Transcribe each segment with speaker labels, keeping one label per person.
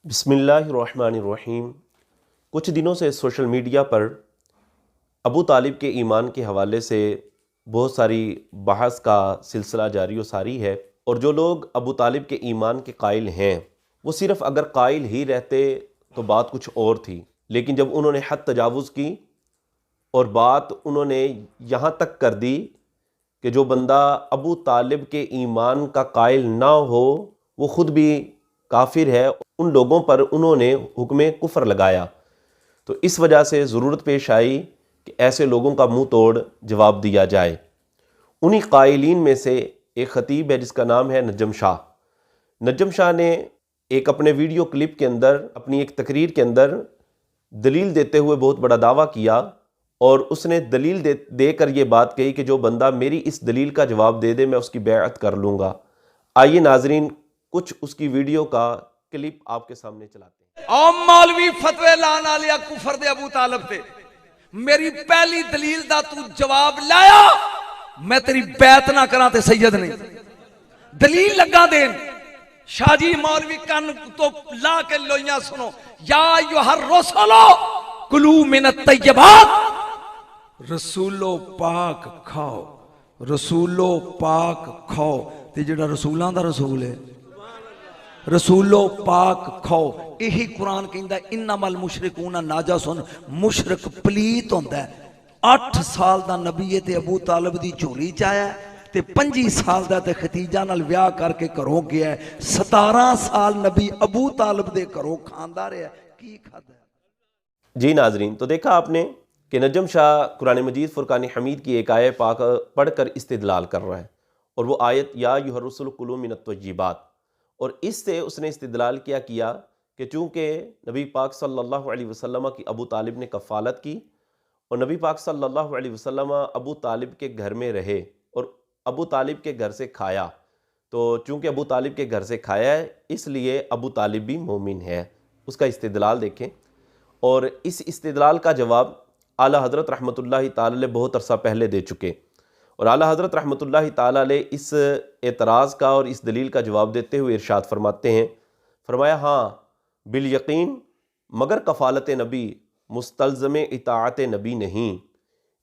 Speaker 1: بسم اللہ الرحمن الرحیم۔ کچھ دنوں سے سوشل میڈیا پر ابو طالب کے ایمان کے حوالے سے بہت ساری بحث کا سلسلہ جاری و ساری ہے، اور جو لوگ ابو طالب کے ایمان کے قائل ہیں وہ صرف اگر قائل ہی رہتے تو بات کچھ اور تھی، لیکن جب انہوں نے حد تجاوز کی اور بات انہوں نے یہاں تک کر دی کہ جو بندہ ابو طالب کے ایمان کا قائل نہ ہو وہ خود بھی کافر ہے، ان لوگوں پر انہوں نے حکم کفر لگایا، تو اس وجہ سے ضرورت پیش آئی کہ ایسے لوگوں کا منہ توڑ جواب دیا جائے۔ انہی قائلین میں سے ایک خطیب ہے جس کا نام ہے نجم شاہ۔ نجم شاہ نے ایک اپنے ویڈیو کلپ کے اندر، اپنی ایک تقریر کے اندر دلیل دیتے ہوئے بہت بڑا دعویٰ کیا، اور اس نے دلیل دے کر یہ بات کہی کہ جو بندہ میری اس دلیل کا جواب دے دے میں اس کی بیعت کر لوں گا۔ آئیے ناظرین کچھ اس کی ویڈیو کا کلپ آپ کے سامنے چلاتے ہیں۔
Speaker 2: او مولوی فتوی لان آلیا کفر دے ابو طالب تے میری پہلی دلیل دا تو جواب لایا، میں تیری بیعت نہ کراں تے سید نہیں دلیل لگا دین۔ شاہ جی مولوی کن تو لا کے لویاں سنو، یا ایھا الرسول کلو من الطیبات، رسولو پاک کھاؤ، رسولو پاک کھاؤ، تے جڑا رسولاں دا رسول ہے رسولو پاک کھاؤ، یہی قرآن کہندا ہے انما المشرکون ناجس، مشرک پلیت ہوندا ہے۔ 8 سال دا نبی تے ابو طالب دی جھولی چایا ہے تے 25 سال دا تے ختیجہ نال ویاہ کر کے گھروں گیا ہے، 17 سال نبی ابو طالب دے گھروں کھاندا رہا ہے، کی کھادا ہے؟
Speaker 1: جی ناظرین، تو دیکھا آپ نے کہ نجم شاہ قرآن مجید فرقان حمید کی ایک آیت پاک پڑھ کر استدلال کر رہا ہے، اور وہ آیت یا ایھا الرسول کلوا من الطیبات، اور اس سے اس نے استدلال کیا کہ چونکہ نبی پاک صلی اللہ علیہ وسلم کی ابو طالب نے کفالت کی، اور نبی پاک صلی اللہ علیہ وسلم ابو طالب کے گھر میں رہے اور ابو طالب کے گھر سے کھایا، تو چونکہ ابو طالب کے گھر سے کھایا ہے اس لیے ابو طالب بھی مومن ہے۔ اس کا استدلال دیکھیں، اور اس استدلال کا جواب اعلیٰ حضرت رحمۃ اللہ تعالی علیہ بہت عرصہ پہلے دے چکے، اور اعلیٰ حضرت رحمۃ اللہ تعالی علیہ اس اعتراض کا اور اس دلیل کا جواب دیتے ہوئے ارشاد فرماتے ہیں، فرمایا ہاں بالیقین، مگر کفالت نبی مستلزم اطاعت نبی نہیں۔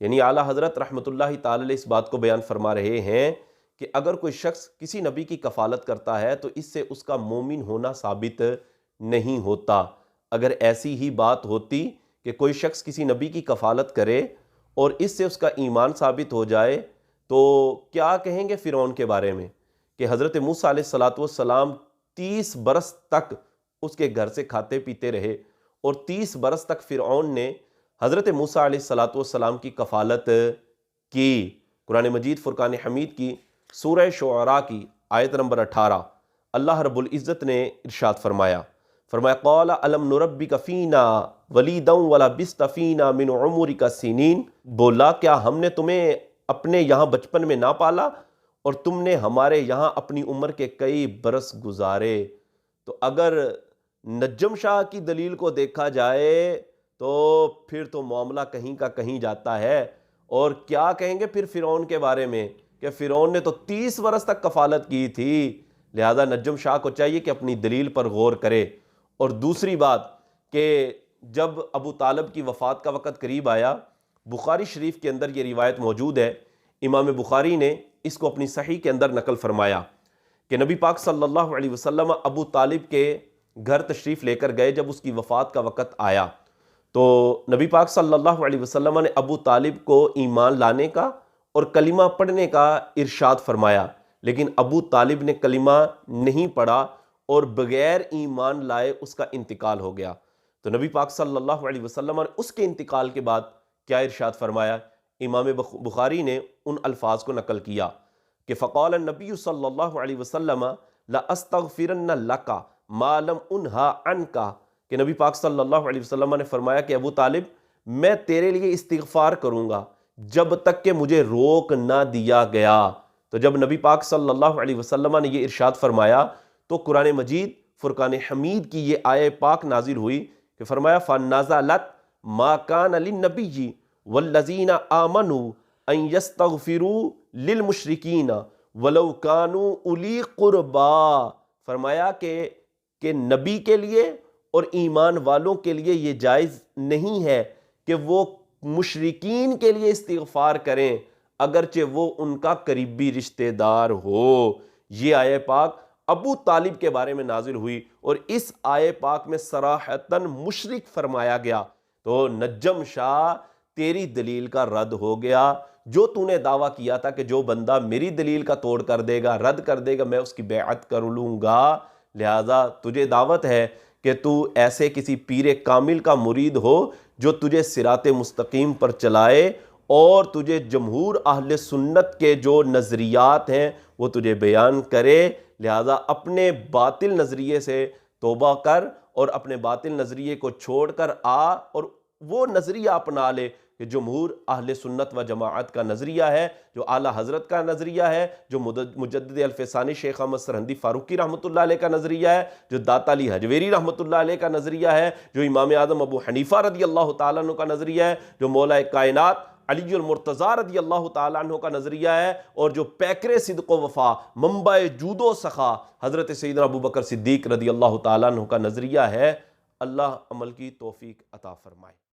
Speaker 1: یعنی اعلیٰ حضرت رحمۃ اللہ تعالی علیہ اس بات کو بیان فرما رہے ہیں کہ اگر کوئی شخص کسی نبی کی کفالت کرتا ہے تو اس سے اس کا مومن ہونا ثابت نہیں ہوتا۔ اگر ایسی ہی بات ہوتی کہ کوئی شخص کسی نبی کی کفالت کرے اور اس سے اس کا ایمان ثابت ہو جائے تو کیا کہیں گے فرعون کے بارے میں کہ حضرت موسیٰ علیہ السلام 30 برس تک اس کے گھر سے کھاتے پیتے رہے، اور 30 برس تک فرعون نے حضرت موسیٰ علیہ السلام کی کفالت کی۔ قرآن مجید فرقان حمید کی سورہ شعراء کی آیت نمبر 18 اللہ رب العزت نے ارشاد فرمایا قال الم نربک فینا ولیدا ولبثت فینا من عمرک سنین، بولا کیا ہم نے تمہیں اپنے یہاں بچپن میں نہ پالا اور تم نے ہمارے یہاں اپنی عمر کے کئی برس گزارے۔ تو اگر نجم شاہ کی دلیل کو دیکھا جائے تو پھر تو معاملہ کہیں کا کہیں جاتا ہے، اور کیا کہیں گے پھر فرعون کے بارے میں کہ فرعون نے تو 30 برس تک کفالت کی تھی، لہذا نجم شاہ کو چاہیے کہ اپنی دلیل پر غور کرے۔ اور دوسری بات کہ جب ابو طالب کی وفات کا وقت قریب آیا، بخاری شریف کے اندر یہ روایت موجود ہے، امام بخاری نے اس کو اپنی صحیح کے اندر نقل فرمایا کہ نبی پاک صلی اللہ علیہ وسلم ابو طالب کے گھر تشریف لے کر گئے۔ جب اس کی وفات کا وقت آیا تو نبی پاک صلی اللہ علیہ وسلم نے ابو طالب کو ایمان لانے کا اور کلمہ پڑھنے کا ارشاد فرمایا، لیکن ابو طالب نے کلمہ نہیں پڑھا اور بغیر ایمان لائے اس کا انتقال ہو گیا۔ تو نبی پاک صلی اللہ علیہ وسلم نے اس کے انتقال کے بعد کیا ارشاد فرمایا؟ امام بخاری نے ان الفاظ کو نقل کیا کہ فقال النبی صلی اللہ علیہ وسلم لأستغفرن لک ما لم انہا عنک، کہ نبی پاک صلی اللہ علیہ وسلم نے فرمایا کہ ابو طالب میں تیرے لیے استغفار کروں گا جب تک کہ مجھے روک نہ دیا گیا۔ تو جب نبی پاک صلی اللہ علیہ وسلم نے یہ ارشاد فرمایا تو قرآن مجید فرقان حمید کی یہ آیت پاک نازل ہوئی کہ فرمایا فَنَزَلَتْ مَا كَانَ لِلنَّبِيِّ وَالَّذِينَ آمَنُوا أَن يَسْتَغْفِرُوا لِلْمُشْرِكِينَ وَلَوْ كَانُوا أُولِي قُرْبَىٰ، فرمایا کہ نبی کے لیے اور ایمان والوں کے لیے یہ جائز نہیں ہے کہ وہ مشرکین کے لیے استغفار کریں اگرچہ وہ ان کا قریبی رشتہ دار ہو۔ یہ آیہ پاک ابو طالب کے بارے میں نازل ہوئی اور اس آیہ پاک میں صراحتاً مشرک فرمایا گیا۔ تو نجم شاہ تیری دلیل کا رد ہو گیا۔ جو تو نے دعویٰ کیا تھا کہ جو بندہ میری دلیل کا توڑ کر دے گا، رد کر دے گا، میں اس کی بیعت کر لوں گا، لہٰذا تجھے دعوت ہے کہ تو ایسے کسی پیر کامل کا مرید ہو جو تجھے صراط مستقیم پر چلائے اور تجھے جمہور اہل سنت کے جو نظریات ہیں وہ تجھے بیان کرے۔ لہٰذا اپنے باطل نظریے سے توبہ کر اور اپنے باطل نظریے کو چھوڑ کر آ اور وہ نظریہ اپنا لے کہ جمہور اہل سنت و جماعت کا نظریہ ہے، جو اعلیٰ حضرت کا نظریہ ہے، جو مجدد الفسانی شیخ احمد سرہندی فاروقی رحمۃ اللہ علیہ کا نظریہ ہے، جو داتا علی حجویری رحمۃ اللہ علیہ کا نظریہ ہے، جو امام اعظم ابو حنیفہ رضی اللہ تعالیٰ عنہ کا نظریہ ہے، جو مولا کائنات علی المرتضیٰ رضی اللہ تعالیٰ عنہ کا نظریہ ہے، اور جو پیکر صدق و وفا منبع جود و سخا حضرت سیدنا ابو بکر صدیق رضی اللہ تعالیٰ عنہ کا نظریہ ہے۔ اللہ عمل کی توفیق عطا فرمائے۔